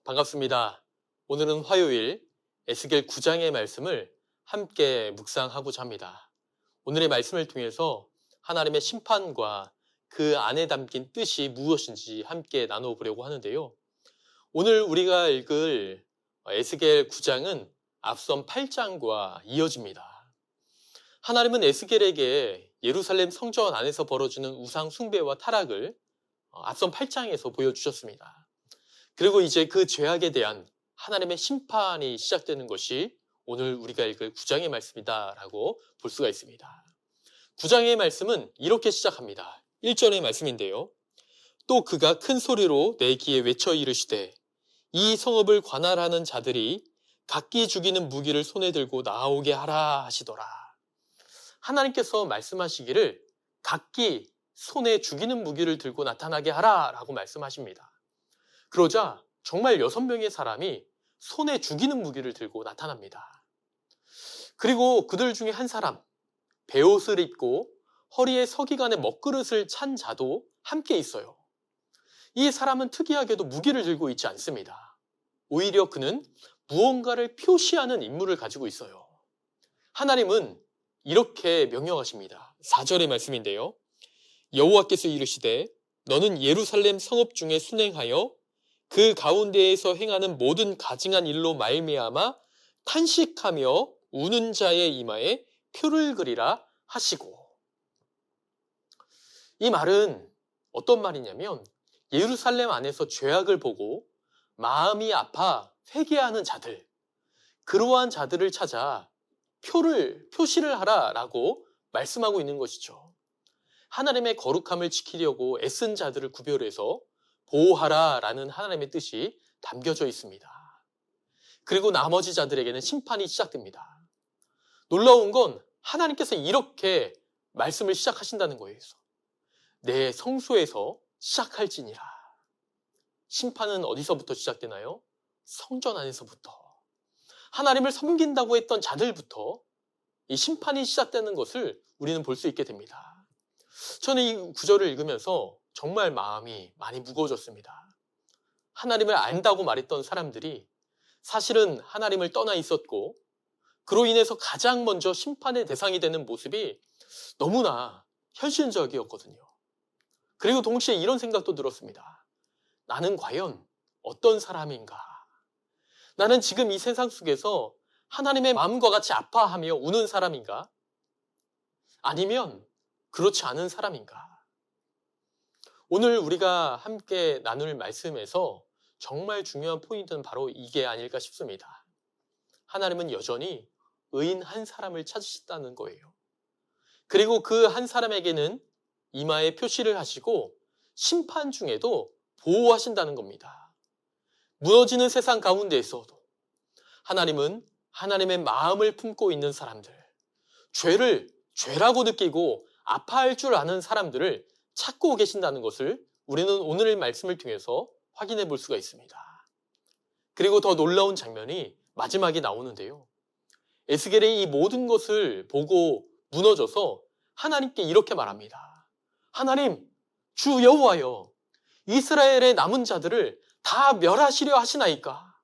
반갑습니다. 오늘은 화요일 에스겔 9장의 말씀을 함께 묵상하고자 합니다. 오늘의 말씀을 통해서 하나님의 심판과 그 안에 담긴 뜻이 무엇인지 함께 나눠보려고 하는데요. 오늘 우리가 읽을 에스겔 9장은 앞선 8장과 이어집니다. 하나님은 에스겔에게 예루살렘 성전 안에서 벌어지는 우상 숭배와 타락을 앞선 8장에서 보여주셨습니다. 그리고 이제 그 죄악에 대한 하나님의 심판이 시작되는 것이 오늘 우리가 읽을 9장의 말씀이다라고 볼 수가 있습니다. 9장의 말씀은 이렇게 시작합니다. 1절의 말씀인데요. 또 그가 큰 소리로 내 귀에 외쳐 이르시되 이 성읍을 관할하는 자들이 각기 죽이는 무기를 손에 들고 나오게 하라 하시더라. 하나님께서 말씀하시기를 각기 손에 죽이는 무기를 들고 나타나게 하라라고 말씀하십니다. 그러자 정말 6명의 사람이 손에 죽이는 무기를 들고 나타납니다. 그리고 그들 중에 한 사람, 베옷을 입고 허리에 서기관의 먹그릇을 찬 자도 함께 있어요. 이 사람은 특이하게도 무기를 들고 있지 않습니다. 오히려 그는 무언가를 표시하는 임무를 가지고 있어요. 하나님은 이렇게 명령하십니다. 4절의 말씀인데요. 여호와께서 이르시되 너는 예루살렘 성읍 중에 순행하여 그 가운데에서 행하는 모든 가증한 일로 말미암아 탄식하며 우는 자의 이마에 표를 그리라 하시고. 이 말은 어떤 말이냐면 예루살렘 안에서 죄악을 보고 마음이 아파 회개하는 자들, 그러한 자들을 찾아 표시를 하라라고 말씀하고 있는 것이죠. 하나님의 거룩함을 지키려고 애쓴 자들을 구별해서 보호하라라는 하나님의 뜻이 담겨져 있습니다. 그리고 나머지 자들에게는 심판이 시작됩니다. 놀라운 건 하나님께서 이렇게 말씀을 시작하신다는 거예요. 내 성소에서 시작할지니라. 심판은 어디서부터 시작되나요? 성전 안에서부터. 하나님을 섬긴다고 했던 자들부터 이 심판이 시작되는 것을 우리는 볼 수 있게 됩니다. 저는 이 구절을 읽으면서 정말 마음이 많이 무거워졌습니다. 하나님을 안다고 말했던 사람들이 사실은 하나님을 떠나 있었고 그로 인해서 가장 먼저 심판의 대상이 되는 모습이 너무나 현실적이었거든요. 그리고 동시에 이런 생각도 들었습니다. 나는 과연 어떤 사람인가? 나는 지금 이 세상 속에서 하나님의 마음과 같이 아파하며 우는 사람인가? 아니면 그렇지 않은 사람인가? 오늘 우리가 함께 나눌 말씀에서 정말 중요한 포인트는 바로 이게 아닐까 싶습니다. 하나님은 여전히 의인 한 사람을 찾으신다는 거예요. 그리고 그 한 사람에게는 이마에 표시를 하시고 심판 중에도 보호하신다는 겁니다. 무너지는 세상 가운데에서도 하나님은 하나님의 마음을 품고 있는 사람들, 죄를 죄라고 느끼고 아파할 줄 아는 사람들을 찾고 계신다는 것을 우리는 오늘의 말씀을 통해서 확인해 볼 수가 있습니다. 그리고 더 놀라운 장면이 마지막에 나오는데요. 에스겔이 이 모든 것을 보고 무너져서 하나님께 이렇게 말합니다. 하나님, 주 여호와여, 이스라엘의 남은 자들을 다 멸하시려 하시나이까?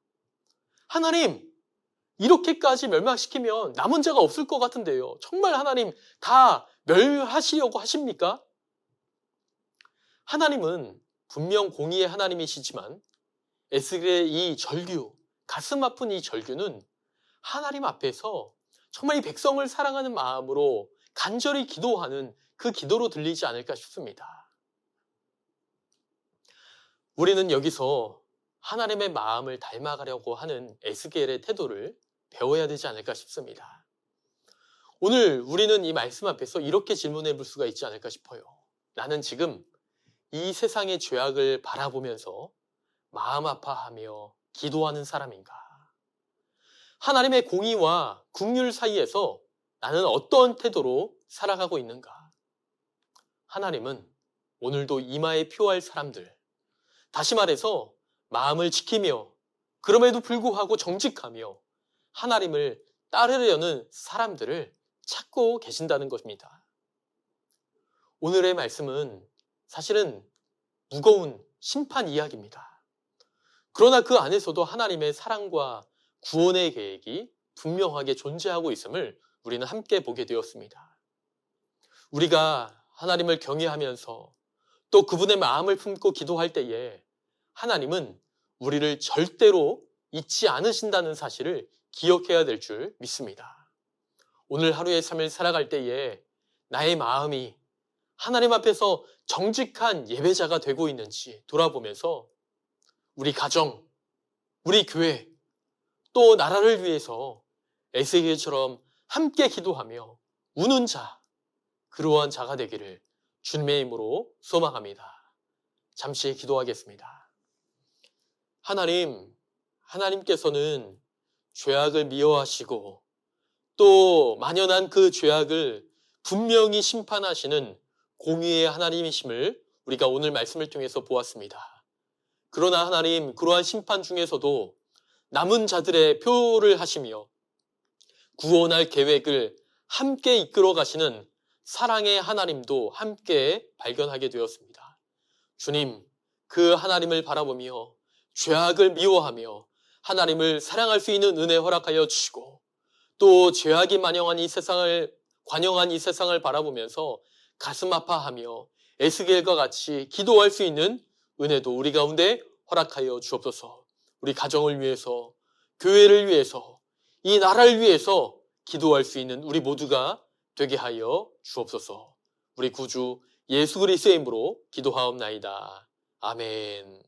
하나님, 이렇게까지 멸망시키면 남은 자가 없을 것 같은데요. 정말 하나님 다 멸하시려고 하십니까? 하나님은 분명 공의의 하나님이시지만 에스겔의 이 절규, 가슴 아픈 이 절규는 하나님 앞에서 정말 이 백성을 사랑하는 마음으로 간절히 기도하는 그 기도로 들리지 않을까 싶습니다. 우리는 여기서 하나님의 마음을 닮아가려고 하는 에스겔의 태도를 배워야 되지 않을까 싶습니다. 오늘 우리는 이 말씀 앞에서 이렇게 질문해 볼 수가 있지 않을까 싶어요. 나는 지금 이 세상의 죄악을 바라보면서 마음 아파하며 기도하는 사람인가? 하나님의 공의와 긍휼 사이에서 나는 어떤 태도로 살아가고 있는가? 하나님은 오늘도 이마에 표할 사람들, 다시 말해서 마음을 지키며 그럼에도 불구하고 정직하며 하나님을 따르려는 사람들을 찾고 계신다는 것입니다. 오늘의 말씀은 사실은 무거운 심판 이야기입니다. 그러나 그 안에서도 하나님의 사랑과 구원의 계획이 분명하게 존재하고 있음을 우리는 함께 보게 되었습니다. 우리가 하나님을 경외하면서 또 그분의 마음을 품고 기도할 때에 하나님은 우리를 절대로 잊지 않으신다는 사실을 기억해야 될 줄 믿습니다. 오늘 하루의 삶을 살아갈 때에 나의 마음이 하나님 앞에서 정직한 예배자가 되고 있는지 돌아보면서 우리 가정, 우리 교회, 또 나라를 위해서 에스겔처럼 함께 기도하며 우는 자, 그러한 자가 되기를 주님의 이름으로 소망합니다. 잠시 기도하겠습니다. 하나님께서는 죄악을 미워하시고 또 만연한 그 죄악을 분명히 심판하시는 공의의 하나님이심을 우리가 오늘 말씀을 통해서 보았습니다. 그러나 하나님, 그러한 심판 중에서도 남은 자들의 표를 하시며 구원할 계획을 함께 이끌어 가시는 사랑의 하나님도 함께 발견하게 되었습니다. 주님, 그 하나님을 바라보며 죄악을 미워하며 하나님을 사랑할 수 있는 은혜 허락하여 주시고 또 죄악이 관영한 이 세상을 바라보면서 가슴 아파하며 에스겔과 같이 기도할 수 있는 은혜도 우리 가운데 허락하여 주옵소서. 우리 가정을 위해서, 교회를 위해서, 이 나라를 위해서 기도할 수 있는 우리 모두가 되게 하여 주옵소서. 우리 구주 예수 그리스도의 이름으로 기도하옵나이다. 아멘.